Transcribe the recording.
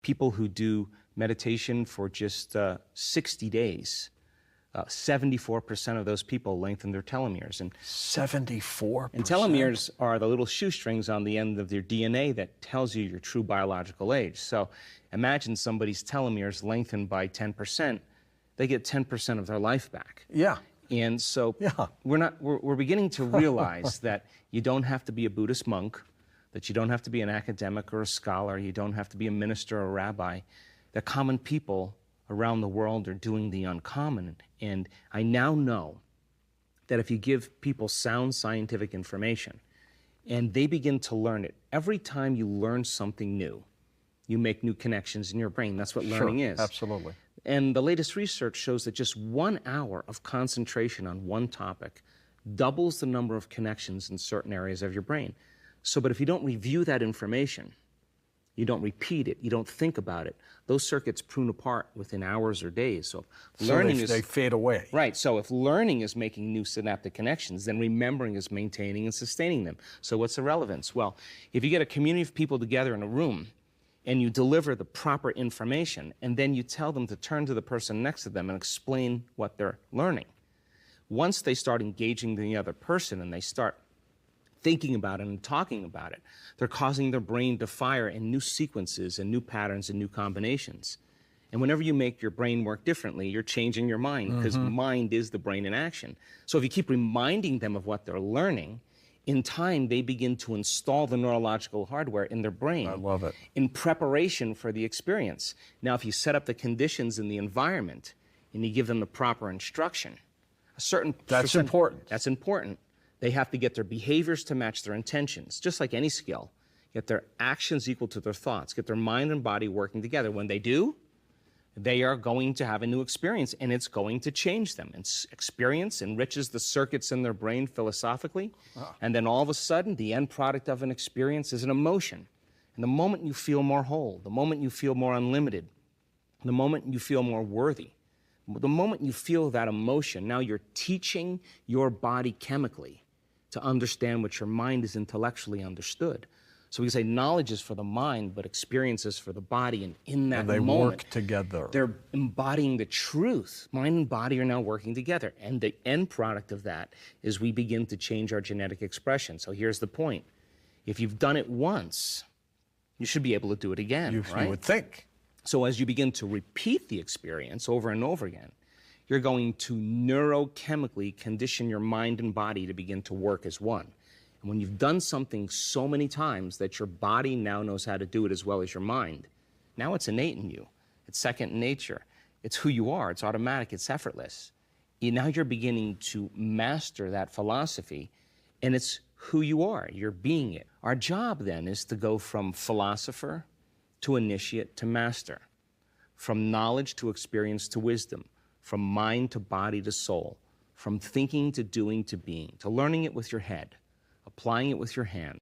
people who do meditation for just 60 days, 74% of those people lengthen their telomeres. And 74%? And telomeres are the little shoestrings on the end of your DNA that tells you your true biological age. So imagine somebody's telomeres lengthened by 10%, they get 10% of their life back. Yeah. And so we're beginning to realize that you don't have to be a Buddhist monk, that you don't have to be an academic or a scholar, you don't have to be a minister or a rabbi. The common people around the world are doing the uncommon. And I now know that if you give people sound scientific information and they begin to learn it, every time you learn something new, you make new connections in your brain. That's what learning is. Absolutely. And the latest research shows that just 1 hour of concentration on one topic doubles the number of connections in certain areas of your brain. So, but if you don't review that information, you don't repeat it, you don't think about it, those circuits prune apart within hours or days. So learning they fade away. Right. So if learning is making new synaptic connections, then remembering is maintaining and sustaining them. So what's the relevance? Well, if you get a community of people together in a room and you deliver the proper information, and then you tell them to turn to the person next to them and explain what they're learning, once they start engaging the other person and they start thinking about it and talking about it, they're causing their brain to fire in new sequences and new patterns and new combinations. And whenever you make your brain work differently, you're changing your mind, because mind is the brain in action. So if you keep reminding them of what they're learning, in time they begin to install the neurological hardware in their brain. I love it. In preparation for the experience. Now, if you set up the conditions in the environment and you give them the proper instruction, a certain That's important. That's important. They have to get their behaviors to match their intentions, just like any skill. Get their actions equal to their thoughts, get their mind and body working together. When they do, they are going to have a new experience, and it's going to change them. And experience enriches the circuits in their brain philosophically, and then all of a sudden, the end product of an experience is an emotion. And the moment you feel more whole, the moment you feel more unlimited, the moment you feel more worthy, the moment you feel that emotion, now you're teaching your body chemically to understand what your mind is intellectually understood. So we can say knowledge is for the mind, but experience is for the body. And in that moment, moment, work together. They're embodying the truth. Mind and body are now working together. And the end product of that is we begin to change our genetic expression. So here's the point. If you've done it once, you should be able to do it again, right? You would think. So as you begin to repeat the experience over and over again, you're going to neurochemically condition your mind and body to begin to work as one. And when you've done something so many times that your body now knows how to do it as well as your mind, now it's innate in you. It's second nature. It's who you are. It's automatic. It's effortless. Now you're beginning to master that philosophy, and it's who you are. You're being it. Our job then is to go from philosopher to initiate to master, from knowledge to experience to wisdom, from mind to body to soul, from thinking to doing to being, to learning it with your head, applying it with your hand.